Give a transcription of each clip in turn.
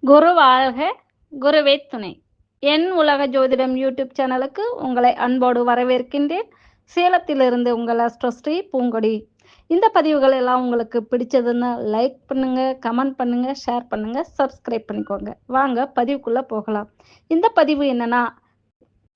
குரு வாழ்க, குருவே துணை. என் உலக ஜோதிடம் யூடியூப் சேனலுக்கு உங்களை அன்போடு வரவேற்கின்றேன். சேலத்திலிருந்து உங்கள் அஸ்ட்ரோஸ்ரீ பூங்கொடி. இந்த பதிவுகள் எல்லாம் உங்களுக்கு பிடிச்சதுன்னு லைக் பண்ணுங்க, கமெண்ட் பண்ணுங்க, ஷேர் பண்ணுங்க, சப்ஸ்கிரைப் பண்ணிக்கோங்க. வாங்க பதிவுக்குள்ள போகலாம். இந்த பதிவு என்னன்னா,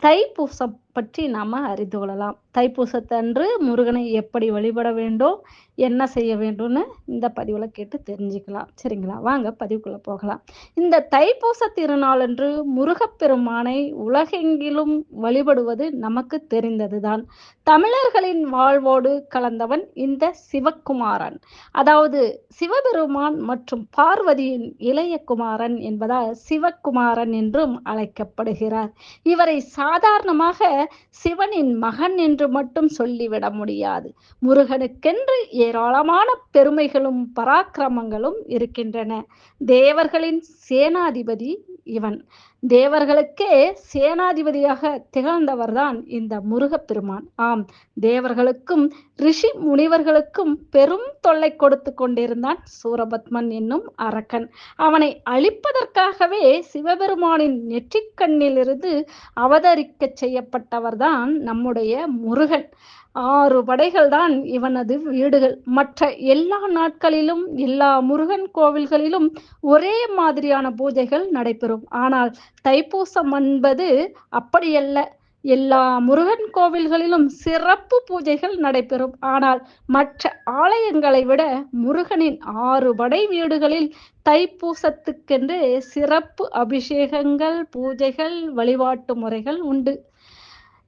தைப்பூசம் பற்றி நாம அறிந்து கொள்ளலாம். தைப்பூசத்தன்று முருகனை எப்படி வழிபட வேண்டும், என்ன செய்ய வேண்டும்னு இந்த பதிவுல கேட்டு தெரிஞ்சுக்கலாம். சரிங்களா? வாங்க பதிவுக்குள்ள போகலாம். இந்த தைப்பூச திருநாளன்று முருகப்பெருமானை உலகெங்கிலும் வழிபடுவது நமக்கு தெரிந்ததுதான். தமிழர்களின் வாழ்வோடு கலந்தவன் இந்த சிவகுமாரன். அதாவது சிவபெருமான் மற்றும் பார்வதியின் இளைய குமாரன் என்பதால் சிவகுமாரன் என்றும் அழைக்கப்படுகிறார். இவரை சாதாரணமாக சிவனின் மகன் என்று மட்டும் சொல்லிவிட முடியாது. முருகனுக்கென்று ஏராளமான பெருமைகளும் பராக்கிரமங்களும் இருக்கின்றன. தேவர்களின் சேனாதிபதி இவன். தேவர்களுக்கே சேனாதிபதியாக திகழ்ந்தவர்தான் இந்த முருகப்பெருமான். ஆம், தேவர்களுக்கும் ரிஷி முனிவர்களுக்கும் பெரும் தொல்லை கொடுத்து கொண்டிருந்தான் சூரபத்மன் என்னும் அரக்கன். அவனை அழிப்பதற்காகவே சிவபெருமானின் நெற்றிக்கண்ணிலிருந்து அவதரிக்க செய்யப்பட்டவர்தான் நம்முடைய முருகன். 6 படைகள் தான் இவனது வீடுகள். மற்ற எல்லா நாட்களிலும் எல்லா முருகன் கோவில்களிலும் ஒரே மாதிரியான பூஜைகள் நடைபெறும். ஆனால் தைப்பூசம் என்பது அப்படியல்ல. எல்லா முருகன் கோவில்களிலும் சிறப்பு பூஜைகள் நடைபெறும். ஆனால் மற்ற ஆலயங்களை விட முருகனின் 6 படை வீடுகளில் தைப்பூசத்துக்கென்று சிறப்பு அபிஷேகங்கள், பூஜைகள், வழிபாட்டு முறைகள் உண்டு.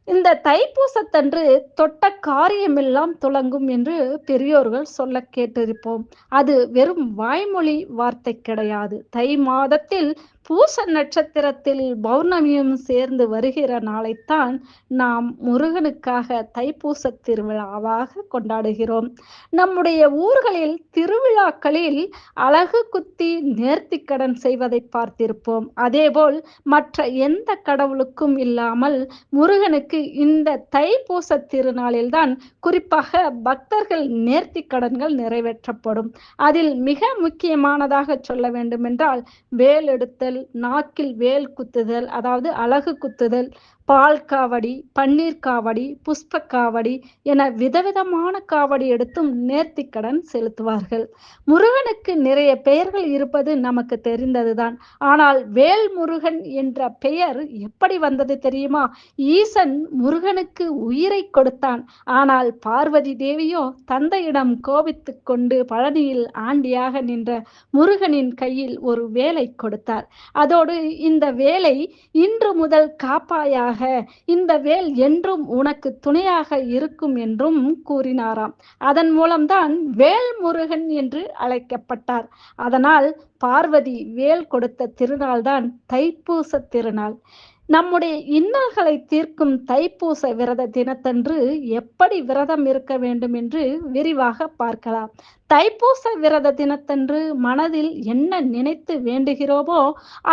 இந்த தைப்பூசத்தன்று தொட்ட காரியமெல்லாம் துலங்கும் என்று பெரியோர்கள் சொல்ல கேட்டிருப்போம். அது வெறும் வாய்மொழி வார்த்தை கிடையாது. தை மாதத்தில் பூச நட்சத்திரத்தில் பௌர்ணமியும் சேர்ந்து வருகிற நாளைத்தான் நாம் முருகனுக்காக தைப்பூச திருவிழாவாக கொண்டாடுகிறோம். நம்முடைய ஊர்களில் திருவிழாக்களில் அலகு குத்தி நேர்த்திக்கடன் செய்வதை பார்த்திருப்போம். அதேபோல் மற்ற எந்த கடவுளுக்கும் இல்லாமல் முருகனுக்கு இந்த தைப்பூச திருநாளில்தான் குறிப்பாக பக்தர்கள் நேர்த்தி கடன்கள் நிறைவேற்றப்படும். அதில் மிக முக்கியமானதாக சொல்ல வேண்டுமென்றால் வேல் எடுத்தல், நாக்கில் வேல் குத்துதல், அதாவது அலகு குத்துதல், பால் காவடி, பன்னீர் காவடி, புஷ்ப காவடி என விதவிதமான காவடி எடுத்தும் நேர்த்திக்கடன் செலுத்துவார்கள். முருகனுக்கு நிறைய பெயர்கள் இருப்பது நமக்கு தெரிந்ததுதான். ஆனால் வேல் முருகன் என்ற பெயர் எப்படி வந்தது தெரியுமா? ஈசன் முருகனுக்கு உயிரை கொடுத்தான். ஆனால் பார்வதி தேவியோ தந்தையிடம் கோபித்து கொண்டு பழனியில் ஆண்டியாக நின்ற முருகனின் கையில் ஒரு வேலை கொடுத்தார். அதோடு இந்த வேலை இன்று முதல் காப்பாயாக, இந்த வேல் என்றும் உனக்கு துணையாக இருக்கும் என்றும் கூறினாராம். அதன் மூலம்தான் வேல் முருகன் என்று அழைக்கப்பட்டார். அதனால் பார்வதி வேல் கொடுத்த திருநாள்தான் தைப்பூச திருநாள். நம்முடைய இன்னல்களை தீர்க்கும் தைப்பூச விரத தினத்தன்று எப்படி விரதம் இருக்க வேண்டும் என்று விரிவாக பார்க்கலாம். தைப்பூச விரத தினத்தன்று மனதில் என்ன நினைத்து வேண்டுகிறோமோ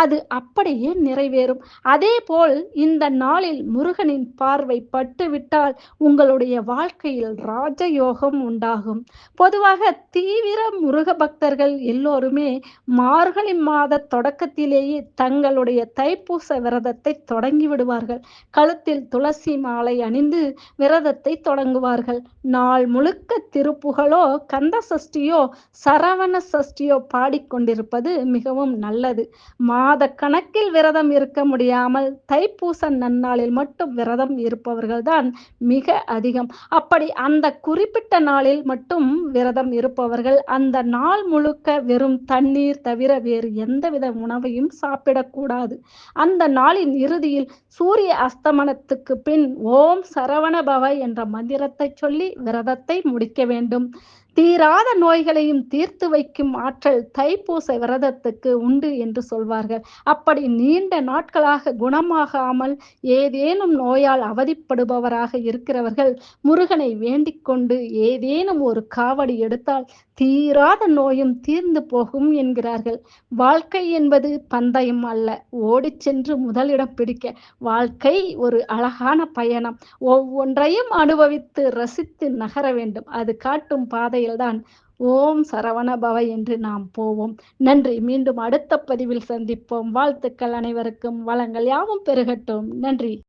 அது அப்படியே நிறைவேறும். அதேபோல் இந்த நாளில் முருகனின் பார்வை பட்டுவிட்டால் உங்களுடைய வாழ்க்கையில் ராஜயோகம் உண்டாகும். பொதுவாக தீவிர முருக பக்தர்கள் எல்லோருமே மார்கழி மாத தொடக்கத்திலேயே தங்களுடைய தைப்பூச விரதத்தை தொடங்கி விடுவார்கள். கழுத்தில் துளசி மாலை அணிந்து விரதத்தை தொடங்குவார்கள். நாள் முழுக்க திருப்புகழோ, கந்த சஷ்டியோ, சரவண சஷ்டியோ பாடிக்கொண்டிருப்பது மிகவும் நல்லது. மாத கணக்கில் விரதம் இருக்க முடியாமல் தைப்பூச நன்னாளில் மட்டும் விரதம் இருப்பவர்கள் தான் மிக அதிகம். அப்படி அந்த குறிப்பிட்ட நாளில் மட்டும் விரதம் இருப்பவர்கள் அந்த நாள் முழுக்க வெறும் தண்ணீர் தவிர வேறு எந்தவித உணவையும் சாப்பிடக்கூடாது. அந்த நாளின் இறுதியில் சூரிய அஸ்தமனத்துக்கு பின் ஓம் சரவண பவ என்ற மந்திரத்தை சொல்லி விரதத்தை முடிக்க வேண்டும். தீராத நோய்களையும் தீர்த்து வைக்கும் ஆற்றல் தைப்பூச விரதத்துக்கு உண்டு என்று சொல்வார்கள். அப்படி நீண்ட நாட்களாக குணமாகாமல் ஏதேனும் நோயால் அவதிப்படுபவராக இருக்கிறவர்கள் முருகனை வேண்டிக் கொண்டு ஏதேனும் ஒரு காவடி எடுத்தால் தீராத நோயும் தீர்ந்து போகும் என்கிறார்கள். வாழ்க்கை என்பது பந்தயம் அல்ல, ஓடிச் சென்று முதலிடம் பிடிக்க. வாழ்க்கை ஒரு அழகான பயணம். ஒவ்வொன்றையும் அனுபவித்து ரசித்து நகர வேண்டும். அது காட்டும் பாதையில்தான் ஓம் சரவண பவ என்று நாம் போவோம். நன்றி. மீண்டும் அடுத்த பதிவில் சந்திப்போம். வாழ்த்துக்கள் அனைவருக்கும். வளங்கள் யாவும் பெருகட்டும். நன்றி.